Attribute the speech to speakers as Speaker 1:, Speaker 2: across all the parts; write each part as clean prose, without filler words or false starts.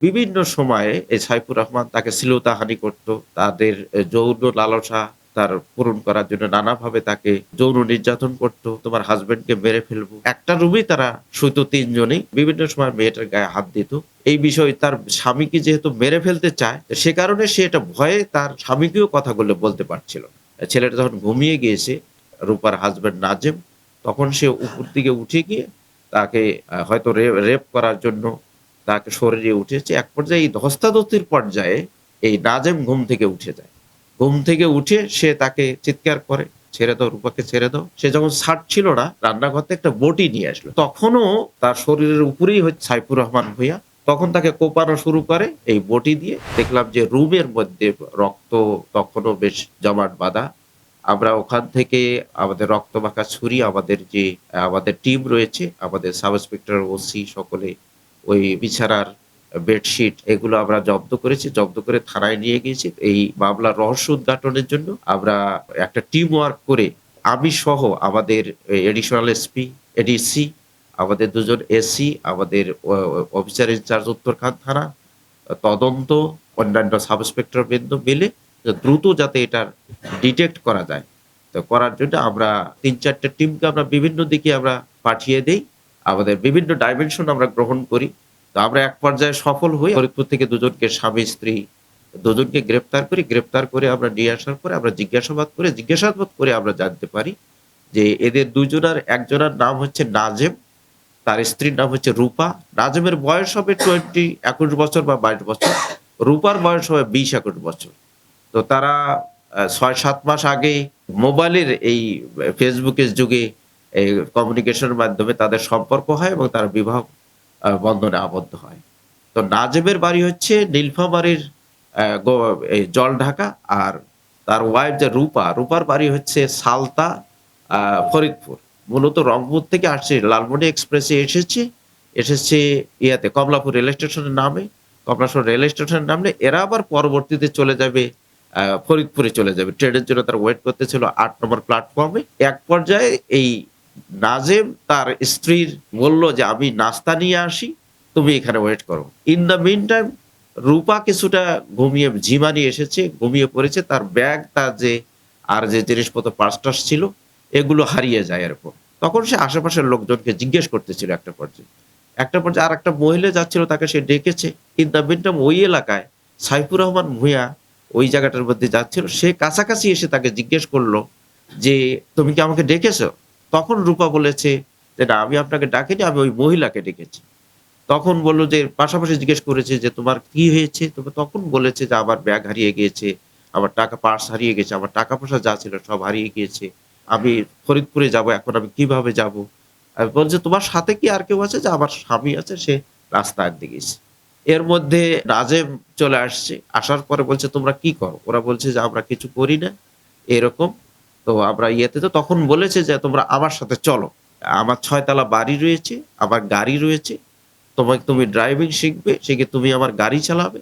Speaker 1: বিভিন্ন সময়ে এই সাইফুর রহমান তাকে শ্লীলতাহানি করত। তাদের যৌন লালসা তার পূরণ করার জন্য নানাভাবে তাকে যৌন নির্যাতন করত। তোমার হাসব্যান্ডকে মেরে ফেলবো। একটা রুমেই তারা শুইত ৩ জনেই। বিভিন্ন সময় মেয়েটার গায়ে হাত দিত। এই বিষয় তার স্বামীকে যেহেতু মেরে ফেলতে চায়, সে কারণে সে এটা ভয়ে তার স্বামীকেও কথাগুলো বলতে পারছিল না। ছেলেটা যখন ঘুমিয়ে গিয়েছে, রূপার হাসব্যান্ড নাজেম, তখন সে উপর দিকে উঠে গিয়ে তাকে হয়তো রেপ করার জন্য তাকে শরীরে উঠেছে। এক পর্যায়ে এই ধস্তাধস্তির পর্যায়ে এই নাজেম ঘুম থেকে উঠে যায়। ঘুম থেকে উঠে সে তাকে চিৎকার করে, "ছেড়ে দাও, রূপাকে ছেড়ে দাও।" সে যখন ছাড়ছিল না, রান্নাঘর থেকে একটা বঁটি নিয়ে আসলো। তখনও তার শরীরের উপরেই হচ্ছে সাইফুর রহমান ভূঁইয়া। তখন তাকে কোপানো শুরু করে এই বঁটি দিয়ে। দেখলাম যে রুমের মধ্যে রক্ত তখনও বেশ জমাট বাঁধা। আমরা ওখান থেকে আমাদের রক্তমাখা ছুরি, আমাদের যে আমাদের টিম রয়েছে, আমাদের সাব ইন্সপেক্টর, ওসি সকলে ওই বিছানার বেডশিট এগুলো আমরা জব্দ করেছি। জব্দ করে থানায় নিয়ে গিয়েছি। এই মামলার রহস্য উদ্ঘাটনের জন্য আমরা একটা টিম ওয়ার্ক করে আমি সহ আমাদের এডিশনাল এসপি, এডিসি, আমাদের ২ জন এসি, আমাদের অফিসার ইনচার্জ উত্তরখান থানা, তদন্ত, অন্যান্য সাব ইন্সপেক্টর বৃন্দ মিলে দ্রুত যাতে এটার ডিটেক্ট করা যায়। তো করার জন্য আমরা ৩-৪ টা টিমকে আমরা বিভিন্ন দিকে আমরা পাঠিয়ে দেই। আমাদের বিভিন্ন ডাইমেনশন আমরা গ্রহণ করি। তো আমরা এক পর্যায়ে সফল হই। ফরিদপুর থেকে দুজনকে স্বামী-স্ত্রী দুজনকে গ্রেপ্তার করি। গ্রেপ্তার করে আমরা নিয়ে আসার পরে আমরা জিজ্ঞাসাবাদ করে আমরা জানতে পারি যে এদের ২ জনার একজনার নাম হচ্ছে নাজেম, তার স্ত্রীর নাম হচ্ছে রূপা। নাজেমের বয়স হবে ২১ বছর বা ২২ বছর। রূপার বয়স হবে ২০-২১ বছর। তো তারা ৬-৭ মাস আগে মোবাইলের এই ফেসবুকের যুগে এই কমিউনিকেশনের মাধ্যমে তাদের সম্পর্ক হয় এবং তারা বিবাহ বন্ধনে আবদ্ধ হয়। তো নাজেমের বাড়ি হচ্ছে নীলফামারীর অ্যা গো এই জলঢাকা। আর তার ওয়াইফ যে রূপার বাড়ি হচ্ছে সালতা, আ ফরিদপুর। মূলত রংপুর থেকে আসছে, লালমনি এক্সপ্রেসে এসেছে ইয়াতে কমলাপুর রেল স্টেশনে নামে। কমলাপুর রেল স্টেশনে নামলে এরা আবার পরবর্তীতে চলে যাবে ফরিদপুরে চলে যাবে। ট্রেনের জন্য তারা ওয়েট করতেছিল ৮ নম্বর প্ল্যাটফর্মে। এক পর্যায়ে এই নাজেম তার স্ত্রীর বলল যে, "আমি নাস্তা নিয়ে আসি, তুমি এখানে ওয়েট করো।" ইন দ্য মিন টাইম রূপা কিছুটা ঝিমানি এসেছে, ঘুমিয়ে পড়েছে। তার ব্যাগ, তার যে জিনিসপত্র পার্স-টার্স ছিল এগুলো হারিয়ে যায় এরকম। তখন সে আশেপাশের লোকজনকে জিজ্ঞেস করতেছিল একটা পর্যায়ে। একটা পর্যায়ে আরেকটা মহিলা যাচ্ছিল, তাকে সে ডেকেছে। ইন দ্য মিন টাইম ওই এলাকায় সাইফুর রহমান ভূঁইয়া ওই জায়গাটার মধ্যে যাচ্ছিল। সে কাছাকাছি এসে তাকে জিজ্ঞেস করল যে, "তুমি কি আমাকে ডেকেছো?" তখন রূপা বলেছে যে, "না, আমি আপনাকে ডাকিনি, আমি ওই মহিলাকে ডেকেছি।" তখন বলল যে, পাশাপাশি জিজ্ঞেস করেছে যে, "তোমার কি হয়েছে?" তখন বলেছে যে, "আমার ব্যাগ হারিয়ে গিয়েছে, আমার পার্স হারিয়ে গেছে, আমার টাকা-পয়সা যা ছিল সব হারিয়ে গিয়েছে। আমি ফরিদপুরে যাবো, এখন আমি কিভাবে যাবো?" বলছে, "তোমার সাথে কি আর কেউ আছে?" যে, "আমার স্বামী আছে, সে রাস্তা আনতে গেছে।" এর মধ্যে নাজেম চলে আসছে। আসার পরে বলছে, "তোমরা কি করো?" ওরা বলছে যে, "আমরা কিছু করি না।" এরকম। তো আমরা ইয়েতে তো তখন বলেছে যে, "তোমরা আমার সাথে চলো। আমার ৬ তলা বাড়ি রয়েছে, আমার গাড়ি রয়েছে। তুমি ড্রাইভিং শিখবে, শিখে তুমি আমার গাড়ি চালাবে।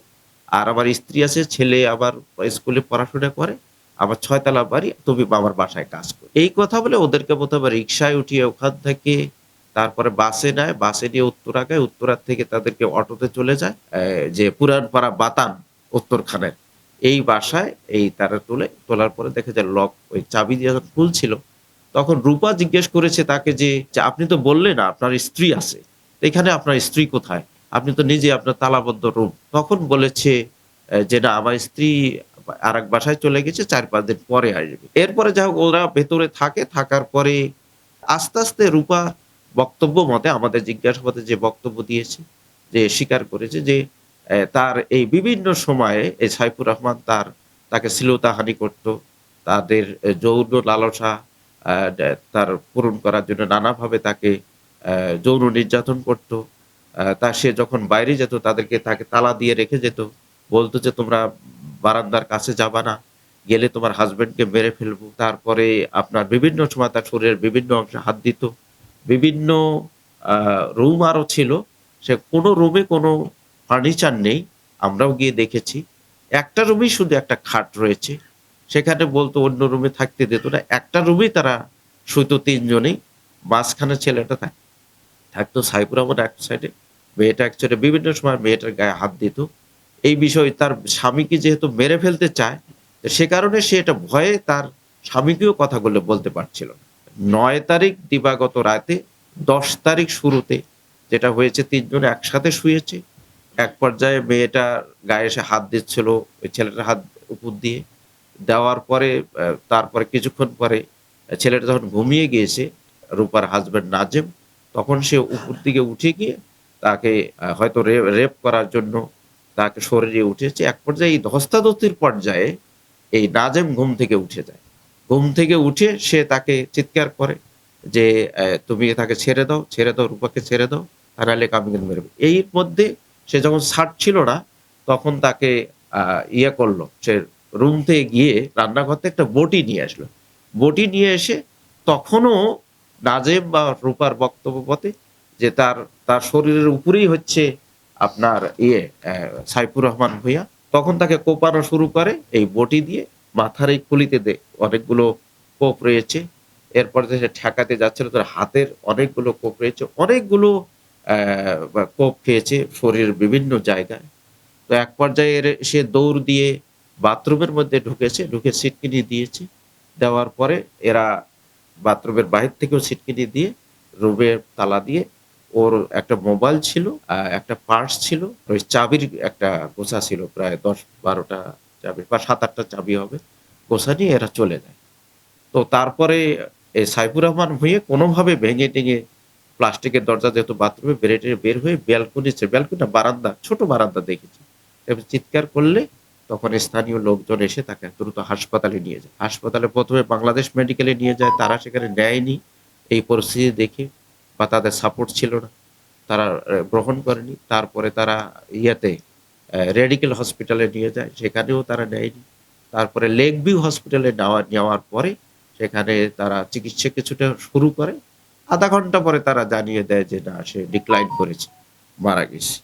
Speaker 1: আর আমার স্ত্রী আছে, ছেলে আবার স্কুলে পড়াশোনা করে। আমার ৬ তলা বাড়ি, তুমি আমার বাসায় কাজ করো।" এই কথা বলে ওদেরকে ১ম এ রিক্সায় উঠিয়ে ওখান থেকে তারপরে বাসে নেয়। বাসে নিয়ে উত্তরা গায়। উত্তরার থেকে তাদেরকে অটোতে চলে যায়। যে পুরানপাড়া বাতান উত্তরখানের। এই বাসায় তারা তোলার পরে দেখে যে ওই চাবি দিয়ে যখন খুলছিল, তখন রূপা জিজ্ঞেস করেছে তাকে যে, "আপনি তো বললেন আপনার স্ত্রী আছে। তো এখানে আপনার স্ত্রী কোথায়? আপনি তো নিজে আপনার তালাবদ্ধ রুম।" তখন বলেছে যে, "না, আমার স্ত্রী আরেক বাসায় চলে গেছে, ৪-৫ দিন পরে আসবে।" এরপরে যাই হোক ওরা ভেতরে থাকে। থাকার পরে আস্তে রূপা বক্তব্য মতে আমাদের জিজ্ঞাসাবাদে যে বক্তব্য দিয়েছে, যে স্বীকার করেছে যে তার এই বিভিন্ন সময়ে এই সাইফুর রহমান তাকে শ্লীলতাহানি করত। তাদের যৌন লালসা তার পূরণ করার জন্য নানাভাবে তাকে যৌন নির্যাতন করত। সে যখন বাইরে যেত তাকে তালা দিয়ে রেখে যেত। বলত যে, "তোমরা বারান্দার কাছে যাবা না। গেলে তোমার হাসব্যান্ডকে মেরে ফেলবো।" তারপরে আপনার বিভিন্ন সময় তার শরীরের বিভিন্ন অংশে হাত দিত। বিভিন্ন আ রুম আরো ছিল। সে কোনো রুমে কোনো ফার্নিচার নেই। আমরাও গিয়ে দেখেছি। একটা রুমেই শুধু একটা খাট রয়েছে। সেখানে বলতো অন্য রুমে থাকতে দিত না। একটা রুমেই তারা শুইত ৩ জনেই। মাঝখানে ছেলেটা থাকতো সাইফুর রহমান এক সাইডে, মেয়েটা অ্যাকচুয়ালি বিভিন্ন সময় মেয়েটার গায়ে হাত দিত। এই বিষয় তার স্বামীকে যেহেতু মেরে ফেলতে চায়, তো সে কারণে সে এটা ভয়ে তার স্বামীকেও কথাগুলো বলতে পারছিল না। ৯ তারিখ দিবাগত রাতে ১০ তারিখ শুরুতে যেটা হয়েছে ৩ জন একসাথে শুয়েছে। এক পর্যায়ে মেয়েটার গায়ে এসে হাত দিচ্ছিল, ওই ছেলেটার হাত উপর দিয়ে। দেওয়ার পরে তারপরে কিছুক্ষণ পরে ছেলেটা যখন ঘুমিয়ে গিয়েছে, রূপার হাসব্যান্ড নাজেম, তখন সে উপর দিকে উঠে গিয়ে তাকে হয়তো রেপ করার জন্য তাকে সরিয়ে উঠেছে। এক পর্যায়ে এই ধস্তাধস্তির পর্যায়ে এই নাজেম ঘুম থেকে উঠে যায়। ঘুম থেকে উঠে সে তাকে চিৎকার করে যে, "তুমি তাকে ছেড়ে দাও, রূপাকে ছেড়ে দাও। তা নাহলে আমি কিন্তু মেরে ফেলব।" এর মধ্যে সে যখন ছাড়ছিল না, তখন তাকে আ ইয়ে করল। সে রুম থেকে গিয়ে রান্নাঘর থেকে একটা বঁটি নিয়ে আসলো। বঁটি নিয়ে এসে তখনও নাজেম বা রূপার বক্তব্য মতে যে তার শরীরের উপরেই হচ্ছে আপনার সাইফুর রহমান ভূঁইয়া। তখন তাকে কোপানো শুরু করে এই বঁটি দিয়ে। মাথার এই খুলিতে অনেকগুলো কোপ রয়েছে। এরপর যে সে ঠেকাতে যাচ্ছিল তার হাতের অনেকগুলো কোপ রয়েছে। অনেকগুলো কোপ খেয়েছে শরীরের বিভিন্ন জায়গায়। তো এক পর্যায়ে সে দৌড় দিয়ে বাথরুমের মধ্যে ঢুকেছে, ঢুকে সিটকিনি দিয়েছে। দেওয়ার পরে এরা বাথরুমের বাহির থেকেও সিটকিনি দিয়ে রুমে তালা দিয়ে ওর একটা মোবাইল ছিল, একটা পার্স ছিল, ওই চাবির একটা গোছা ছিল প্রায় ১০-১২ টা চাবি বা ৭-৮ টা চাবি হবে। গোছা নিয়ে এরা চলে যায়। তো তারপরে সাইফুর রহমান ভূঁইয়া কোনোভাবে ভেঙে-টেঙে প্লাস্টিকের দরজা যেহেতু বাথরুমে বের-টেরে বের হয়ে ব্যালকনি না বারান্দা, ছোট বারান্দা দেখেছি। এবার চিৎকার করলে তখন স্থানীয় লোকজন এসে তাকে দ্রুত হাসপাতালে নিয়ে যায়। হাসপাতালে ১ম এ বাংলাদেশ মেডিকেলে নিয়ে যায়। তারা সেখানে নেয়নি এই পরিস্থিতি দেখে বা তাদের সাপোর্ট ছিল না। তারা গ্রহণ করেনি। তারপরে তারা রেডিকেল হসপিটালে নিয়ে যায়। সেখানেও তারা নেয়নি। তারপরে লেক ভিউ হসপিটালে নেওয়ার পরে সেখানে তারা চিকিৎসা কিছুটা শুরু করে। ০.৫ ঘন্টা পরে তারা জানিয়ে দেয় যে না সে ডিক্লাইন করেছে, মারা গেছে।